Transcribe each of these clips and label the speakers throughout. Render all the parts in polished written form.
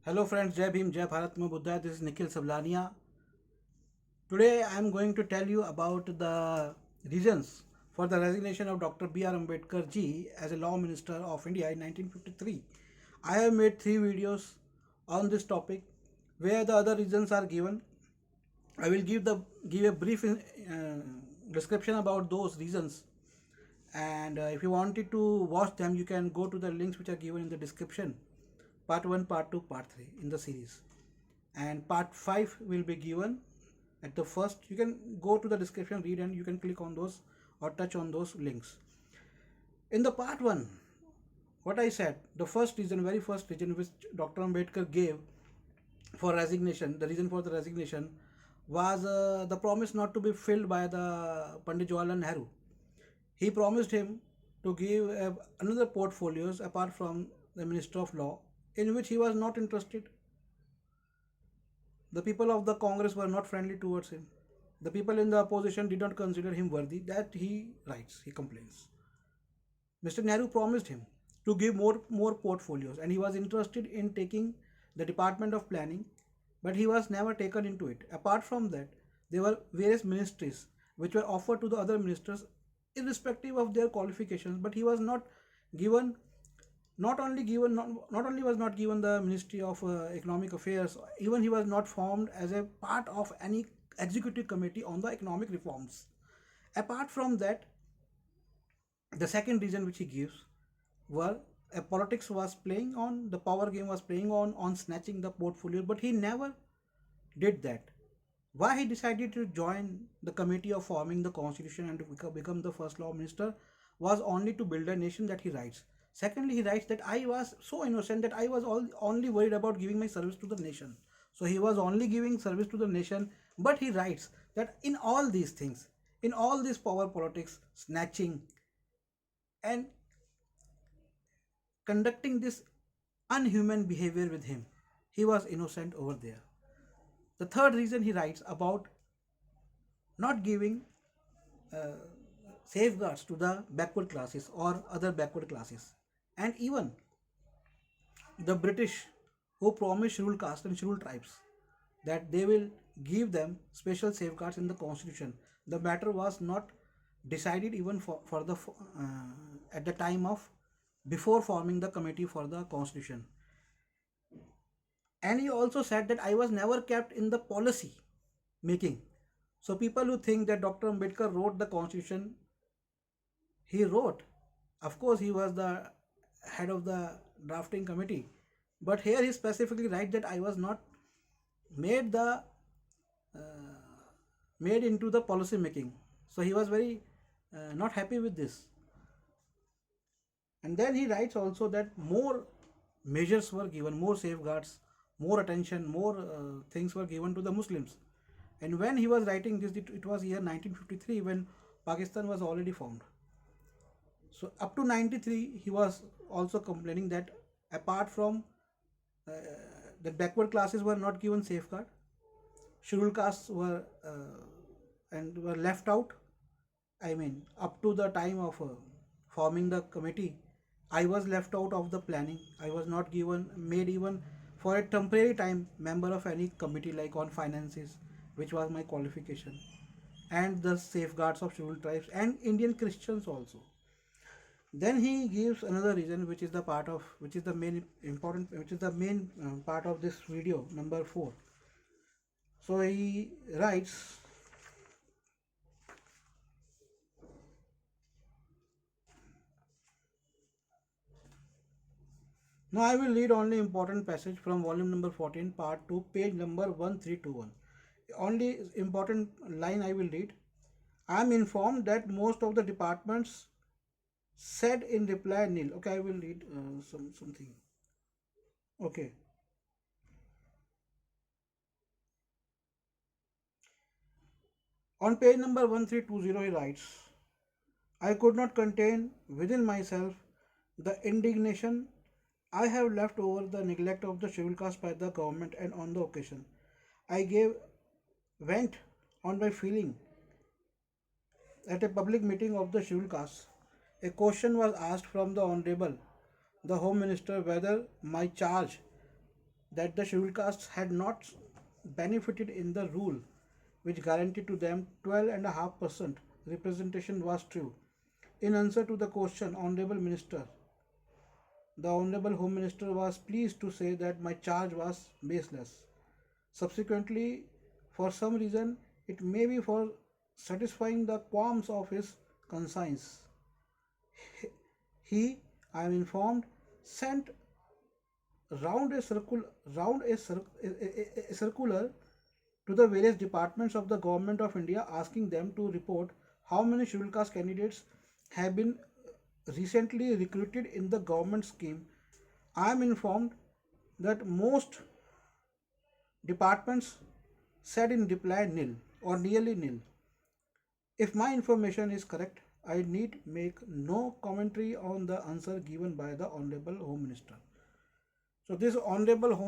Speaker 1: Hello friends, Jai Bhim, Jai Bharat Mein Buddha. This is Nikhil Sablania. Today I am going to tell you about the reasons for the resignation of Dr. B.R. Ambedkar ji as a Law Minister of India in 1953. I have made 3 videos on this topic where the other reasons are given. I will give a brief description about those reasons, and if you wanted to watch them you can go to the links which are given in the description. Part 1, part 2, part 3 in the series, and part 5 will be given at the first. You can go to the description, read, and you can click on those or touch on those links. In the part 1, what I said, the first reason, very first reason which Dr. Ambedkar gave for resignation, the reason for the resignation was the promise not to be filled by the Pandit Jawaharlal Nehru. He promised him to give another portfolios apart from the Minister of Law, in which he was not interested. The people of the Congress were not friendly towards him. The people in the opposition did not consider him worthy. That he writes, he complains. Mr. Nehru promised him to give more portfolios, and he was interested in taking the Department of Planning, but he was never taken into it. Apart from that, there were various ministries which were offered to the other ministers irrespective of their qualifications, but he was not given. Not only was not given the Ministry of Economic Affairs, even he was not formed as a part of any executive committee on the economic reforms. Apart from that, the second reason which he gives were a politics was playing on, the power game was playing on snatching the portfolio, but he never did that. Why he decided to join the committee of forming the constitution and to become the first law minister was only to build a nation, that he writes. Secondly, he writes that I was so innocent that I was only worried about giving my service to the nation. So he was only giving service to the nation, but he writes that in all these things, in all this power politics, snatching, and conducting this unhuman behavior with him, he was innocent over there. The third reason he writes about not giving uh, safeguards to the backward classes or other backward classes, and even the British, who promised scheduled caste and scheduled tribes that they will give them special safeguards in the constitution. The matter was not decided even for the at the time of before forming the committee for the constitution. And he also said that I was never kept in the policy making. So people who think that Dr. Ambedkar wrote the constitution, he wrote. Of course, he was the head of the drafting committee, but here he specifically writes that I was not made the made into the policy making. So he was very not happy with this. And then he writes also that more measures were given, more safeguards, more attention, more things were given to the Muslims. And when he was writing this, it was year 1953 when Pakistan was already formed. So up to 93, he was also complaining that apart from uh, the backward classes were not given safeguard, scheduled castes were left out. I mean, up to the time of forming the committee, I was left out of the planning. I was not given made even for a temporary time member of any committee like on finances, which was my qualification, and the safeguards of scheduled tribes and Indian Christians also. Then he gives another reason, which is the part of which is the main important, which is the main part of this video number 4. So he writes, now I will read only important passage from volume number 14, part 2, page number 1321. Only important line I will read. I am informed that most of the departments said in reply nil. Okay, I will read something. Okay. On page number 1320, he writes, I could not contain within myself the indignation I have left over the neglect of the scheduled caste by the government, and on the occasion I gave vent on my feeling at a public meeting of the scheduled caste. A question was asked from the Honorable the Home Minister whether my charge that the scheduled castes had not benefited in the rule which guaranteed to them 12.5% representation was true. In answer to the question, the Honorable Home Minister was pleased to say that my charge was baseless. Subsequently, for some reason, it may be for satisfying the qualms of his conscience, he, I am informed, sent round a circle round a circular to the various departments of the government of India asking them to report how many scheduled caste candidates have been recently recruited in the government scheme. I am informed that most departments said in reply nil or nearly nil. If my information is correct, I need make no commentary on the answer given by the Honorable Home Minister. So this Home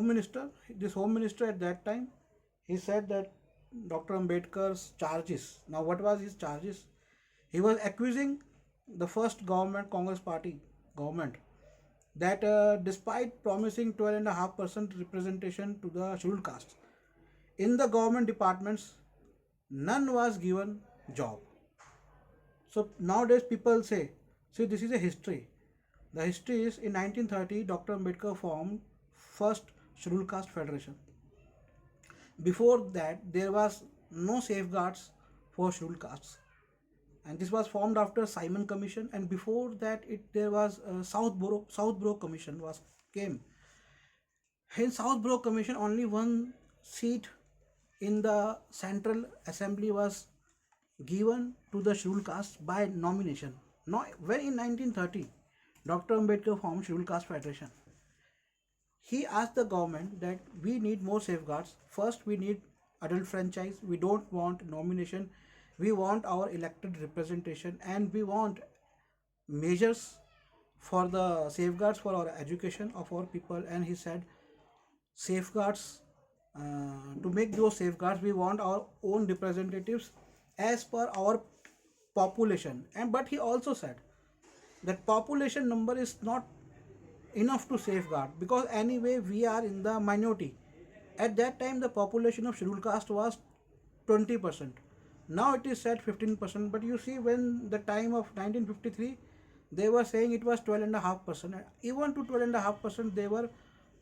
Speaker 1: Minister at that time, he said that Dr. Ambedkar's charges. Now, what was his charges? He was accusing the first government, Congress Party government, that despite promising 12.5% representation to the scheduled castes, in the government departments, none was given job. So nowadays people say, see, this is a history. The history is in 1930, Dr. Ambedkar formed first scheduled caste federation. Before that, there was no safeguards for scheduled castes, and this was formed after Simon Commission. And before that, there was Southborough Commission was came. In Southborough Commission, only one seat in the Central Assembly was given to the scheduled caste by nomination. Now, when in 1930, Dr. Ambedkar formed Scheduled Caste Federation, he asked the government that we need more safeguards. First, we need adult franchise. We don't want nomination. We want our elected representation, and we want measures for the safeguards for our education of our people. And he said, safeguards, to make those safeguards, we want our own representatives as per our population. And but he also said that population number is not enough to safeguard, because anyway we are in the minority. At that time the population of scheduled caste was 20%. Now it is said 15%, but you see, when the time of 1953, they were saying it was 12.5%. Even to 12.5% they were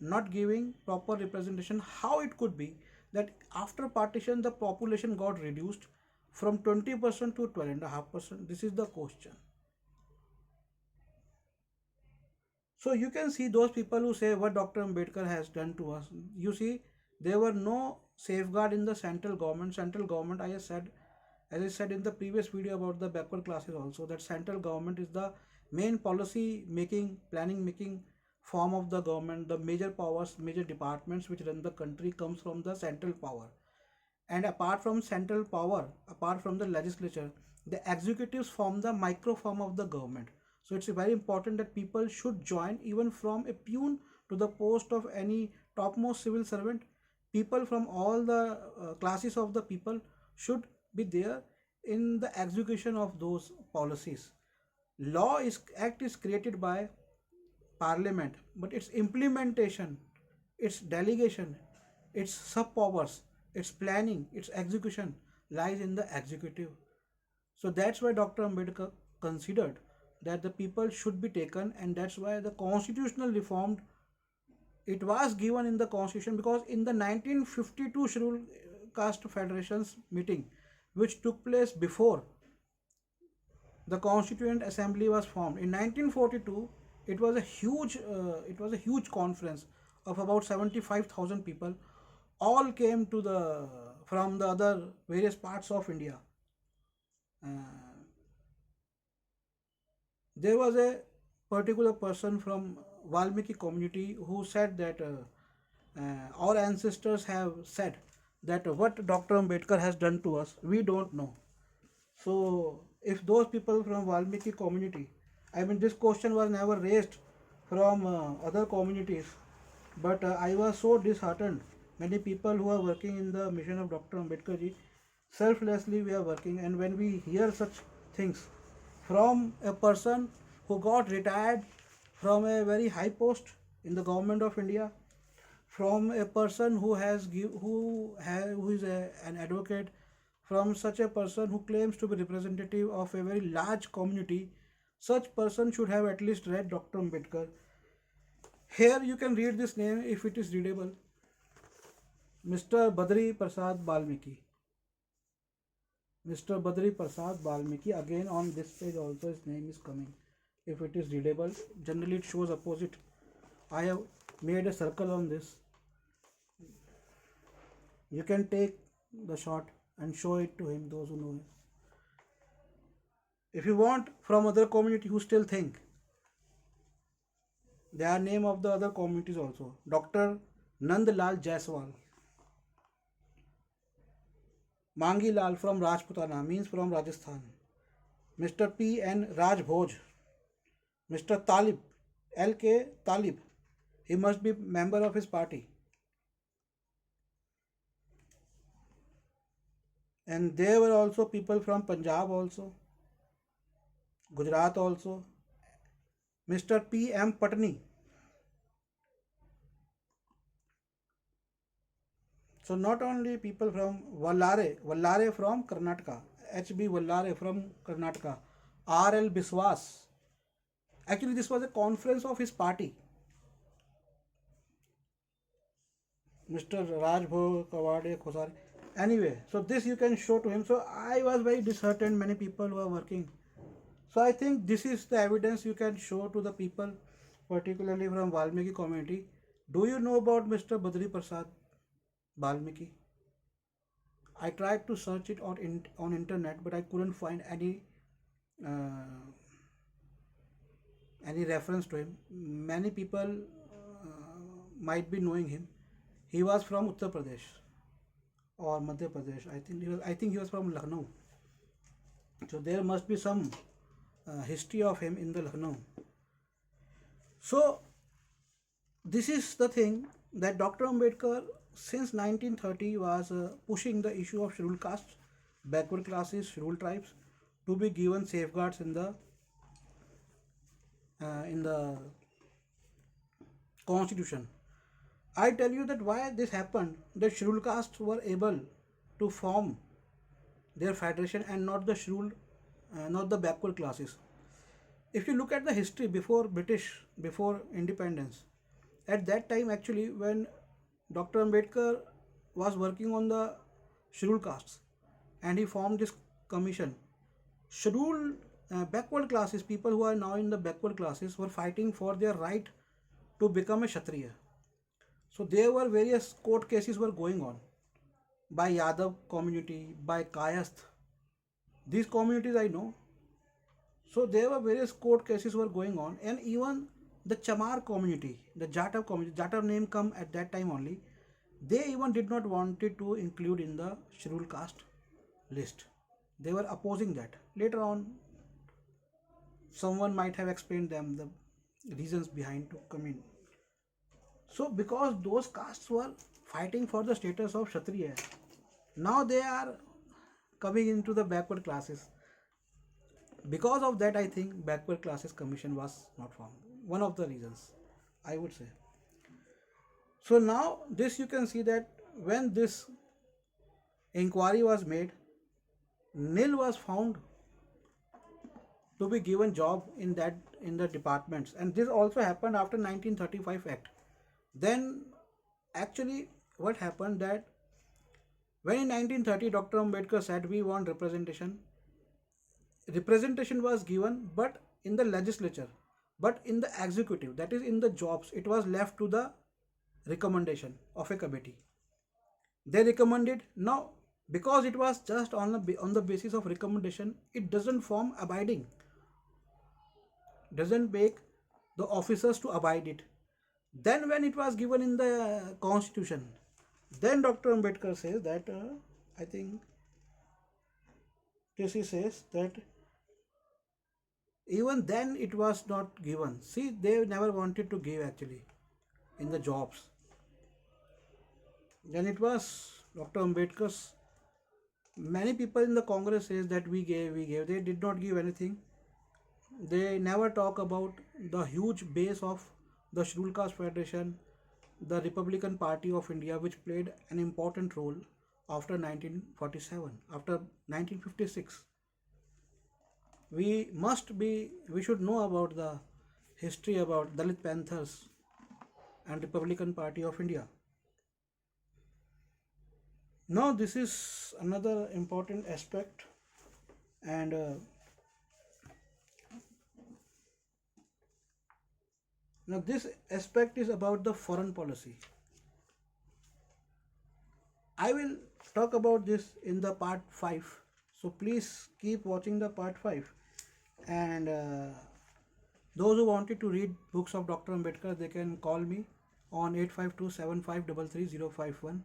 Speaker 1: not giving proper representation. How it could be that after partition the population got reduced from 20% to 12.5%? This is the question. So you can see those people who say what Dr. Ambedkar has done to us. You see, there were no safeguard in the central government. Central government, as I said in the previous video about the backward classes also, that central government is the main policy making, planning making form of the government. The major powers, major departments which run the country comes from the central power. And apart from central power, apart from the legislature, the executives form the micro form of the government. So it's very important that people should join, even from a peon to the post of any topmost civil servant. People from all the classes of the people should be there in the execution of those policies. Act is created by parliament, but its implementation, its delegation, its sub powers, its planning, its execution lies in the executive. So that's why Dr. Ambedkar considered that the people should be taken, and that's why the constitutional reform, it was given in the constitution, because in the 1952 scheduled caste federations meeting, which took place before the constituent assembly was formed in 1942, it was a huge conference of about 75,000 people. All came to the from the other various parts of India. uh, there was a particular person from Valmiki community who said that our ancestors have said that what Dr. Ambedkar has done to us, we don't know. So, if those people from Valmiki community, I mean, this question was never raised from other communities, but I was so disheartened. Many people who are working in the mission of Dr. Ambedkar ji, selflessly we are working, and when we hear such things from a person who got retired from a very high post in the government of India, from a person who who is an advocate, from such a person who claims to be representative of a very large community. Such person should have at least read Dr. Ambedkar. Here you can read this name if it is readable. Mr. Badri Prasad Balmiki. Mr. Badri Prasad Balmiki. Again on this page also his name is coming. If it is readable, generally it shows opposite. I have made a circle on this. You can take the shot and show it to him, those who know him. If you want from other community who still think, there are name of the other communities also. Dr. Nandlal Jaiswal. Mangi Lal from Rajputana, means from Rajasthan. Mr. P. N. Raj Bhoj. Mr. Talib, L.K. Talib. He must be member of his party. And there were also people from Punjab also, Gujarat also. Mr. P. M. Patni. So not only people from Vallare from Karnataka, H.B. Vallare from Karnataka, R.L. Biswas. Actually, this was a conference of his party. Mr. Rajbho Kawade Khosare. Anyway, so this you can show to him. So I was very disheartened. Many people were working. So I think this is the evidence you can show to the people, particularly from Valmiki community. Do you know about Mr. Badri Prasad Valmiki? I tried to search it on internet, but I couldn't find uh, any reference to him. Many people might be knowing him. He was from Uttar Pradesh or Madhya Pradesh. I think he was from Lucknow. So there must be some history of him in the Lucknow. So this is the thing that Dr. Ambedkar since 1930 was pushing the issue of scheduled castes, backward classes, scheduled tribes to be given safeguards in the constitution. I tell you that why this happened. The scheduled castes were able to form their federation and not the not the backward classes. If you look at the history before British, before independence, at that time actually when Dr. Ambedkar was working on the scheduled castes and he formed this commission, scheduled backward classes, people who are now in the backward classes were fighting for their right to become a Kshatriya. So there were various court cases were going on by Yadav community, by Kayasth. These communities I know. So there were various court cases were going on, and even the Chamar community, the Jatav community, Jatav name come at that time only. They even did not wanted to include in the scheduled caste list. They were opposing that. Later on, someone might have explained them the reasons behind to come in. So because those castes were fighting for the status of Kshatriya, now they are coming into the backward classes. Because of that, I think backward classes commission was not formed. One of the reasons, I would say. So now this you can see that when this inquiry was made, nil was found to be given job in the departments, and this also happened after 1935 Act. Then actually what happened that when in 1930 Dr. Ambedkar said we want representation was given, but in the legislature, but in the executive, that is in the jobs, it was left to the recommendation of a committee. They recommended. Now because it was just on the basis of recommendation, it doesn't form abiding, doesn't make the officers to abide it. Then when it was given in the constitution, then Dr. Ambedkar says that I think this he says that even then it was not given. See, they never wanted to give actually in the jobs. Then it was Dr. Ambedkar's. Many people in the Congress says that we gave. They did not give anything. They never talk about the huge base of the Scheduled Caste Federation, the Republican Party of India, which played an important role after 1947, after 1956. We should know about the history about Dalit Panthers and Republican Party of India. Now, this is another important aspect, and now this aspect is about the foreign policy. I will talk about this in the part 5. So please keep watching the part 5. And those who wanted to read books of Dr. Ambedkar, they can call me on 8527533051,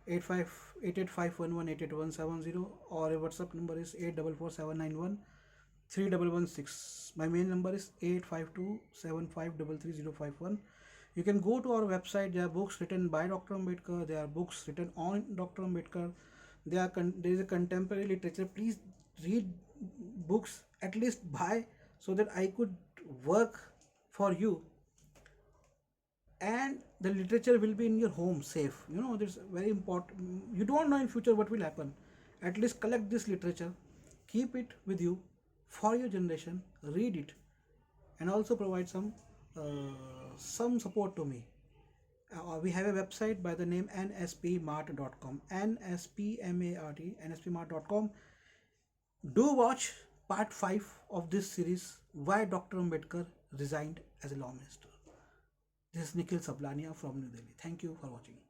Speaker 1: 885118817, or a WhatsApp number is 84479131116. My main number is 85275333051. You can go to our website. There are books written by Dr. Ambedkar. There are books written on Dr. Ambedkar. There is a contemporary literature. Please read books, at least buy, so that I could work for you, and the literature will be in your home safe. This is very important. You don't know in future what will happen. At least collect this literature, keep it with you for your generation, read it, and also provide some support to me. We have a website by the name nspmart.com, nspmart.com. Do watch part 5 of this series, Why Dr. Ambedkar Resigned as a Law Minister. This is Nikhil Sablania from New Delhi. Thank you for watching.